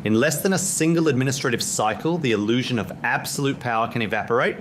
In less than a single administrative cycle, the illusion of absolute power can evaporate.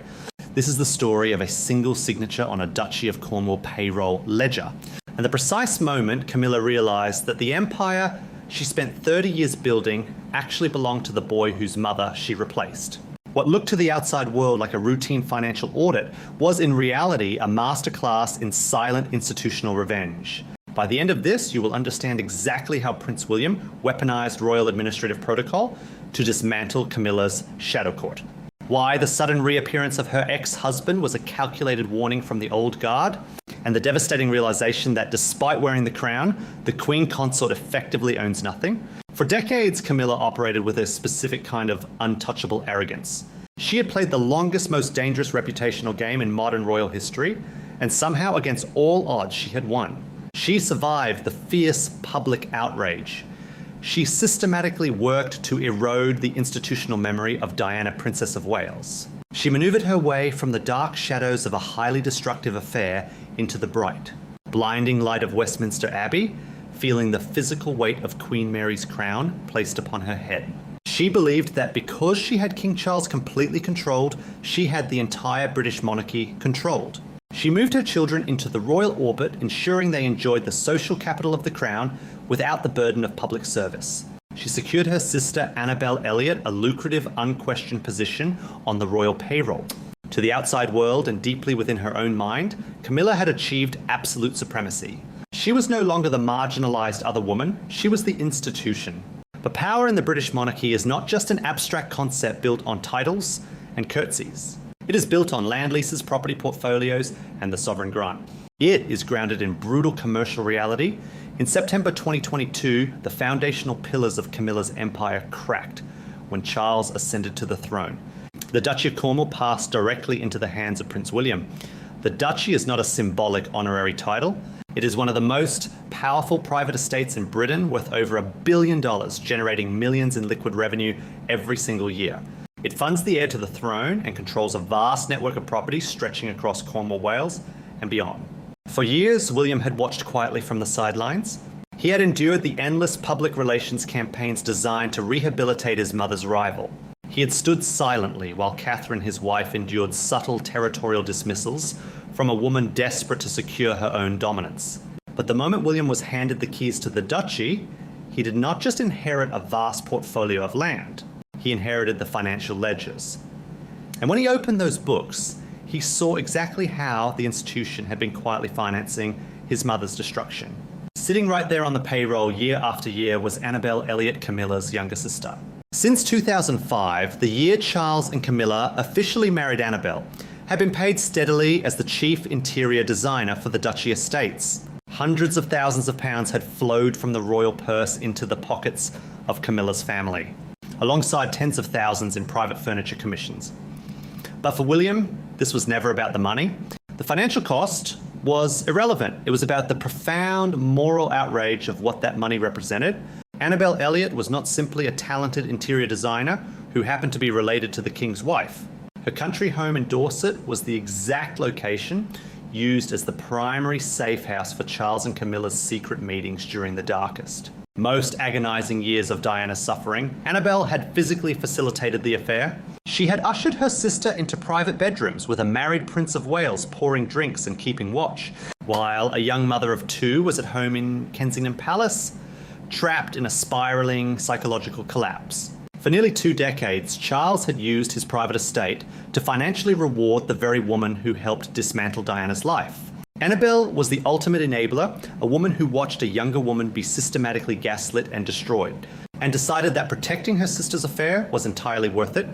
This is the story of a single signature on a Duchy of Cornwall payroll ledger. And the precise moment Camilla realised that the empire she spent 30 years building actually belonged to the boy whose mother she replaced. What looked to the outside world like a routine financial audit was in reality a masterclass in silent institutional revenge. By the end of this, you will understand exactly how Prince William weaponized royal administrative protocol to dismantle Camilla's shadow court. Why the sudden reappearance of her ex-husband was a calculated warning from the old guard, and the devastating realization that despite wearing the crown, the Queen Consort effectively owns nothing. For decades, Camilla operated with a specific kind of untouchable arrogance. She had played the longest, most dangerous reputational game in modern royal history, and somehow, against all odds, she had won. She survived the fierce public outrage. She systematically worked to erode the institutional memory of Diana, Princess of Wales. She maneuvered her way from the dark shadows of a highly destructive affair into the bright, blinding light of Westminster Abbey, feeling the physical weight of Queen Mary's crown placed upon her head. She believed that because she had King Charles completely controlled, she had the entire British monarchy controlled. She moved her children into the royal orbit, ensuring they enjoyed the social capital of the crown without the burden of public service. She secured her sister Annabel Elliot a lucrative, unquestioned position on the royal payroll. To the outside world and deeply within her own mind, Camilla had achieved absolute supremacy. She was no longer the marginalized other woman, she was the institution. But power in the British monarchy is not just an abstract concept built on titles and curtsies. It is built on land leases, property portfolios, and the sovereign grant. It is grounded in brutal commercial reality. In September 2022, the foundational pillars of Camilla's empire cracked when Charles ascended to the throne. The Duchy of Cornwall passed directly into the hands of Prince William. The Duchy is not a symbolic honorary title. It is one of the most powerful private estates in Britain, worth over $1 billion, generating millions in liquid revenue every single year. It funds the heir to the throne and controls a vast network of properties stretching across Cornwall, Wales, and beyond. For years, William had watched quietly from the sidelines. He had endured the endless public relations campaigns designed to rehabilitate his mother's rival. He had stood silently while Catherine, his wife, endured subtle territorial dismissals from a woman desperate to secure her own dominance. But the moment William was handed the keys to the duchy, he did not just inherit a vast portfolio of land. He inherited the financial ledgers. And when he opened those books, he saw exactly how the institution had been quietly financing his mother's destruction. Sitting right there on the payroll year after year was Annabel Elliot, Camilla's younger sister. Since 2005, the year Charles and Camilla officially married Annabel, had been paid steadily as the chief interior designer for the Duchy estates. Hundreds of thousands of pounds had flowed from the royal purse into the pockets of Camilla's family, alongside tens of thousands in private furniture commissions. But for William, this was never about the money. The financial cost was irrelevant. It was about the profound moral outrage of what that money represented. Annabel Elliot was not simply a talented interior designer who happened to be related to the king's wife. Her country home in Dorset was the exact location used as the primary safe house for Charles and Camilla's secret meetings during the darkest, most agonizing years of Diana's suffering. Annabel had physically facilitated the affair. She had ushered her sister into private bedrooms with a married Prince of Wales pouring drinks and keeping watch, while a young mother of two was at home in Kensington Palace, trapped in a spiraling psychological collapse. For nearly 2 decades, Charles had used his private estate to financially reward the very woman who helped dismantle Diana's life. Annabel was the ultimate enabler, a woman who watched a younger woman be systematically gaslit and destroyed, and decided that protecting her sister's affair was entirely worth it.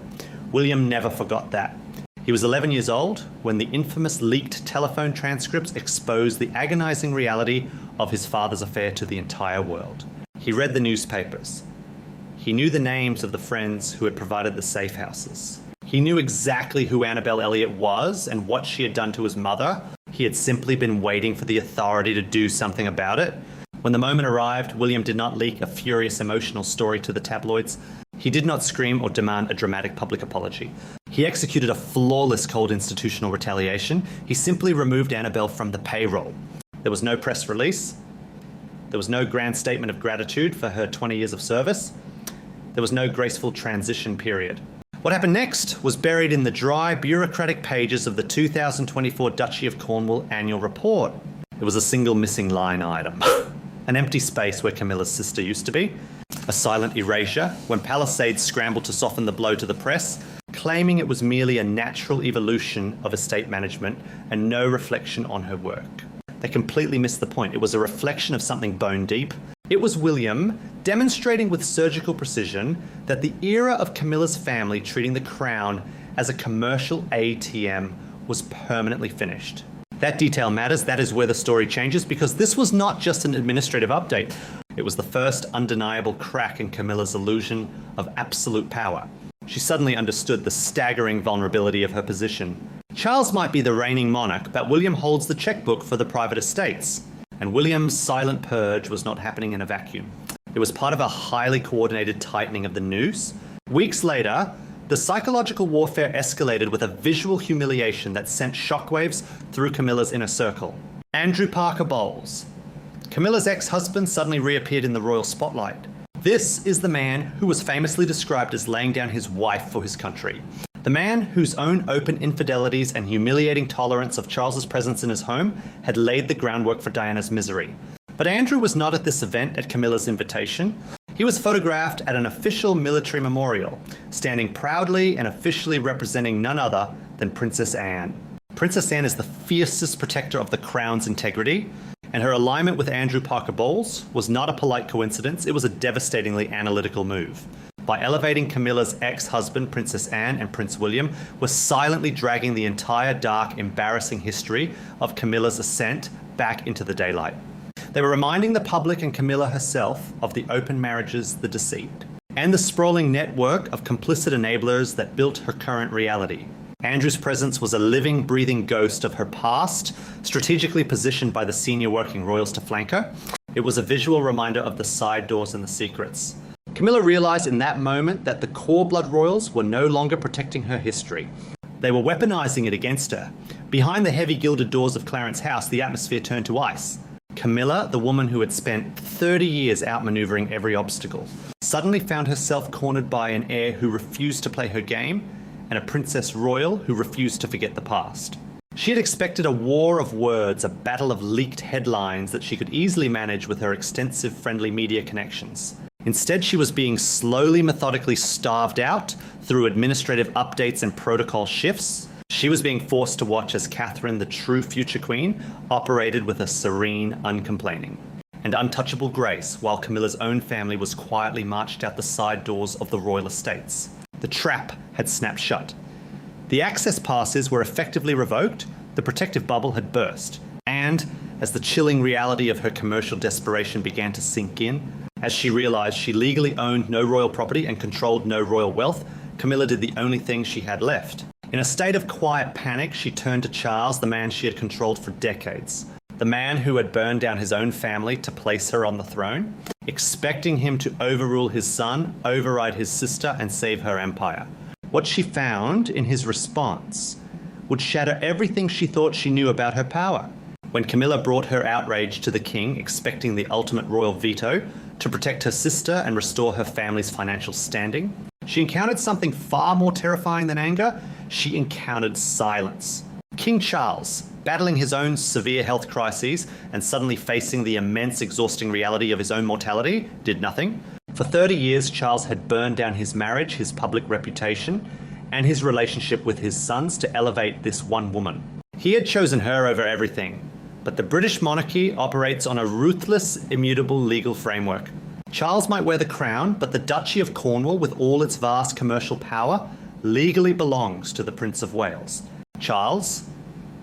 William never forgot that. He was 11 years old when the infamous leaked telephone transcripts exposed the agonizing reality of his father's affair to the entire world. He read the newspapers. He knew the names of the friends who had provided the safe houses. He knew exactly who Annabel Elliot was and what she had done to his mother. He had simply been waiting for the authority to do something about it. When the moment arrived, William did not leak a furious emotional story to the tabloids. He did not scream or demand a dramatic public apology. He executed a flawless cold institutional retaliation. He simply removed Annabel from the payroll. There was no press release. There was no grand statement of gratitude for her 20 years of service. There was no graceful transition period. What happened next was buried in the dry, bureaucratic pages of the 2024 Duchy of Cornwall annual report. It was a single missing line item. An empty space where Camilla's sister used to be. A silent erasure when Palisades scrambled to soften the blow to the press, claiming it was merely a natural evolution of estate management and no reflection on her work. They completely missed the point. It was a reflection of something bone deep. It was William demonstrating with surgical precision that the era of Camilla's family treating the crown as a commercial ATM was permanently finished. That detail matters. That is where the story changes, because this was not just an administrative update. It was the first undeniable crack in Camilla's illusion of absolute power. She suddenly understood the staggering vulnerability of her position. Charles might be the reigning monarch, but William holds the checkbook for the private estates. And William's silent purge was not happening in a vacuum. It was part of a highly coordinated tightening of the noose. Weeks later, the psychological warfare escalated with a visual humiliation that sent shockwaves through Camilla's inner circle. Andrew Parker Bowles. Camilla's ex-husband suddenly reappeared in the royal spotlight. This is the man who was famously described as laying down his wife for his country. The man whose own open infidelities and humiliating tolerance of Charles's presence in his home had laid the groundwork for Diana's misery. But Andrew was not at this event at Camilla's invitation. He was photographed at an official military memorial, standing proudly and officially representing none other than Princess Anne. Princess Anne is the fiercest protector of the crown's integrity, and her alignment with Andrew Parker Bowles was not a polite coincidence, it was a devastatingly analytical move. By elevating Camilla's ex-husband, Princess Anne, and Prince William, was silently dragging the entire dark, embarrassing history of Camilla's ascent back into the daylight. They were reminding the public and Camilla herself of the open marriages, the deceit, and the sprawling network of complicit enablers that built her current reality. Andrew's presence was a living, breathing ghost of her past, strategically positioned by the senior working royals to flank her. It was a visual reminder of the side doors and the secrets. Camilla realized in that moment that the core blood royals were no longer protecting her history. They were weaponizing it against her. Behind the heavy gilded doors of Clarence House, the atmosphere turned to ice. Camilla, the woman who had spent 30 years outmaneuvering every obstacle, suddenly found herself cornered by an heir who refused to play her game and a princess royal who refused to forget the past. She had expected a war of words, a battle of leaked headlines that she could easily manage with her extensive friendly media connections. Instead, she was being slowly, methodically starved out through administrative updates and protocol shifts. She was being forced to watch as Catherine, the true future queen, operated with a serene uncomplaining and untouchable grace, while Camilla's own family was quietly marched out the side doors of the royal estates. The trap had snapped shut. The access passes were effectively revoked, the protective bubble had burst, and as the chilling reality of her commercial desperation began to sink in, as she realized she legally owned no royal property and controlled no royal wealth, Camilla did the only thing she had left. In a state of quiet panic, she turned to Charles, the man she had controlled for decades. The man who had burned down his own family to place her on the throne, expecting him to overrule his son, override his sister, and save her empire. What she found in his response would shatter everything she thought she knew about her power. When Camilla brought her outrage to the king, expecting the ultimate royal veto to protect her sister and restore her family's financial standing, she encountered something far more terrifying than anger. She encountered silence. King Charles, battling his own severe health crises and suddenly facing the immense, exhausting reality of his own mortality, did nothing. For 30 years, Charles had burned down his marriage, his public reputation, and his relationship with his sons to elevate this one woman. He had chosen her over everything. But the British monarchy operates on a ruthless, immutable legal framework. Charles might wear the crown, but the Duchy of Cornwall, with all its vast commercial power, legally belongs to the Prince of Wales. Charles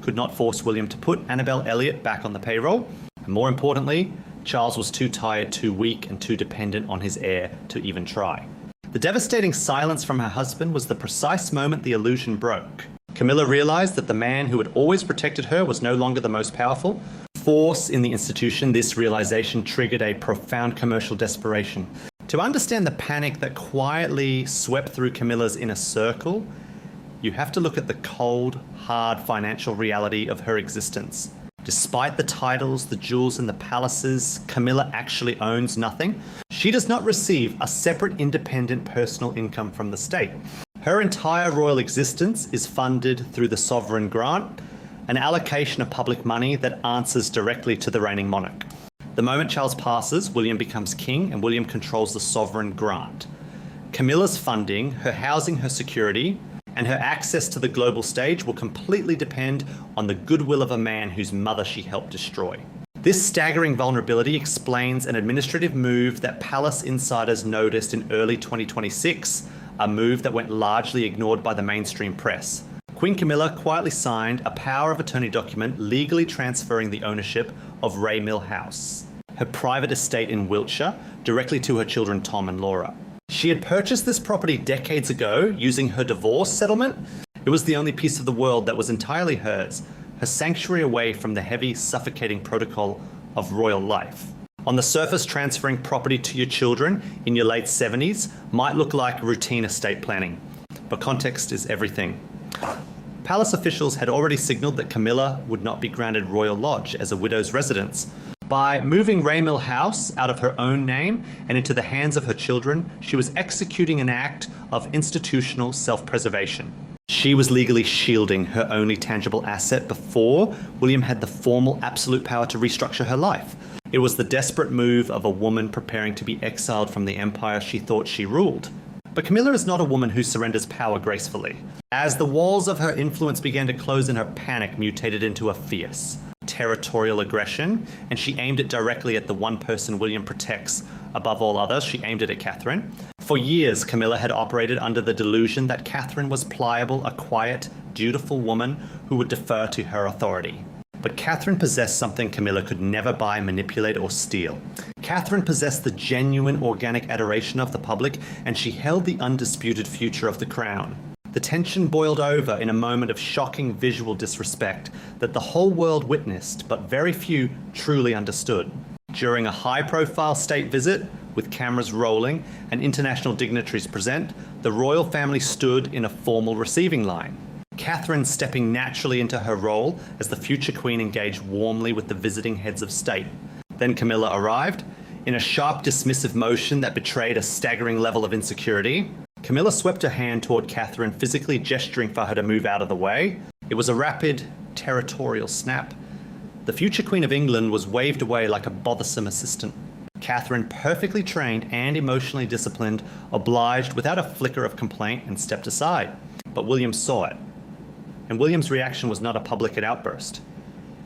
could not force William to put Annabel Elliot back on the payroll, and more importantly, Charles was too tired, too weak, and too dependent on his heir to even try. The devastating silence from her husband was the precise moment the illusion broke. Camilla realized that the man who had always protected her was no longer the most powerful force in the institution. This realization triggered a profound commercial desperation. To understand the panic that quietly swept through Camilla's inner circle, you have to look at the cold, hard financial reality of her existence. Despite the titles, the jewels, and the palaces, Camilla actually owns nothing. She does not receive a separate independent personal income from the state. Her entire royal existence is funded through the sovereign grant, an allocation of public money that answers directly to the reigning monarch. The moment Charles passes, William becomes king and William controls the sovereign grant. Camilla's funding, her housing, her security, and her access to the global stage will completely depend on the goodwill of a man whose mother she helped destroy. This staggering vulnerability explains an administrative move that palace insiders noticed in early 2026, a move that went largely ignored by the mainstream press. Queen Camilla quietly signed a power of attorney document legally transferring the ownership of Ray Mill House, her private estate in Wiltshire, directly to her children Tom and Laura. She had purchased this property decades ago using her divorce settlement. It was the only piece of the world that was entirely hers, her sanctuary away from the heavy, suffocating protocol of royal life. On the surface, transferring property to your children in your late 70s might look like routine estate planning, but context is everything. Palace officials had already signalled that Camilla would not be granted royal lodge as a widow's residence. By moving Raymill House out of her own name and into the hands of her children, she was executing an act of institutional self-preservation. She was legally shielding her only tangible asset before William had the formal absolute power to restructure her life. It was the desperate move of a woman preparing to be exiled from the empire she thought she ruled. But Camilla is not a woman who surrenders power gracefully. As the walls of her influence began to close and her panic mutated into a fierce, territorial aggression, and she aimed it directly at the one person William protects above all others. She aimed it at Catherine. For years, Camilla had operated under the delusion that Catherine was pliable, a quiet, dutiful woman who would defer to her authority. But Catherine possessed something Camilla could never buy, manipulate, or steal. Catherine possessed the genuine, organic adoration of the public, and she held the undisputed future of the crown. The tension boiled over in a moment of shocking visual disrespect that the whole world witnessed, but very few truly understood. During a high-profile state visit, with cameras rolling and international dignitaries present, the royal family stood in a formal receiving line. Catherine, stepping naturally into her role as the future queen, engaged warmly with the visiting heads of state. Then Camilla arrived. In a sharp, dismissive motion that betrayed a staggering level of insecurity, Camilla swept her hand toward Catherine, physically gesturing for her to move out of the way. It was a rapid, territorial snap. The future Queen of England was waved away like a bothersome assistant. Catherine, perfectly trained and emotionally disciplined, obliged without a flicker of complaint and stepped aside. But William saw it. And William's reaction was not a public outburst.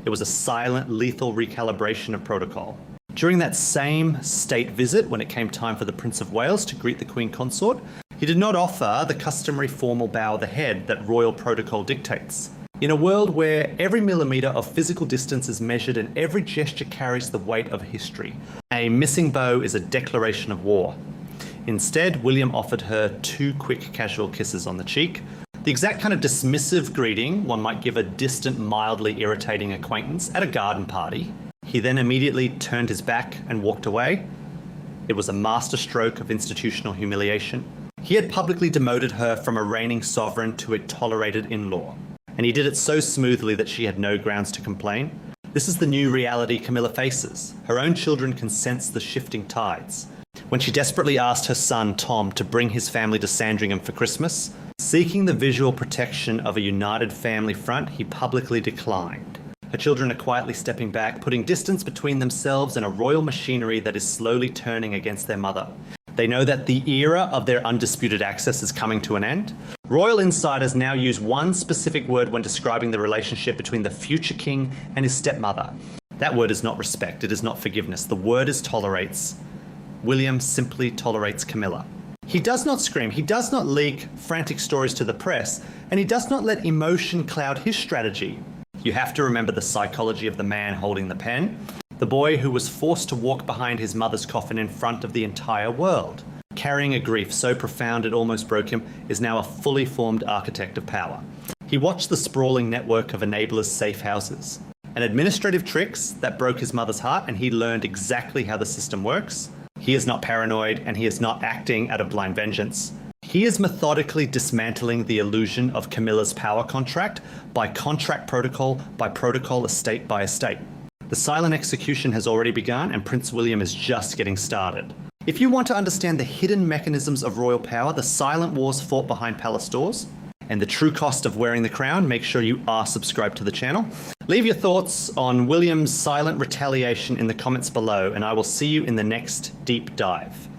It was a silent, lethal recalibration of protocol. During that same state visit, when it came time for the Prince of Wales to greet the Queen Consort, he did not offer the customary formal bow of the head that royal protocol dictates. In a world where every millimetre of physical distance is measured and every gesture carries the weight of history, a missing bow is a declaration of war. Instead, William offered her 2 quick casual kisses on the cheek, the exact kind of dismissive greeting one might give a distant, mildly irritating acquaintance at a garden party. He then immediately turned his back and walked away. It was a masterstroke of institutional humiliation. He had publicly demoted her from a reigning sovereign to a tolerated in-law, and he did it so smoothly that she had no grounds to complain. This is the new reality Camilla faces. Her own children can sense the shifting tides. When she desperately asked her son, Tom, to bring his family to Sandringham for Christmas, seeking the visual protection of a united family front, he publicly declined. Her children are quietly stepping back, putting distance between themselves and a royal machinery that is slowly turning against their mother. They know that the era of their undisputed access is coming to an end. Royal insiders now use one specific word when describing the relationship between the future king and his stepmother. That word is not respect, it is not forgiveness. The word is tolerates. William simply tolerates Camilla. He does not scream, he does not leak frantic stories to the press, and he does not let emotion cloud his strategy. You have to remember the psychology of the man holding the pen, the boy who was forced to walk behind his mother's coffin in front of the entire world. Carrying a grief so profound it almost broke him, is now a fully formed architect of power. He watched the sprawling network of enablers' safe houses and administrative tricks that broke his mother's heart, and he learned exactly how the system works. He is not paranoid, and he is not acting out of blind vengeance. He is methodically dismantling the illusion of Camilla's power contract by contract protocol by protocol, estate by estate. The silent execution has already begun, and Prince William is just getting started. If you want to understand the hidden mechanisms of royal power, the silent wars fought behind palace doors, and the true cost of wearing the crown, make sure you are subscribed to the channel. Leave your thoughts on William's silent retaliation in the comments below, and I will see you in the next deep dive.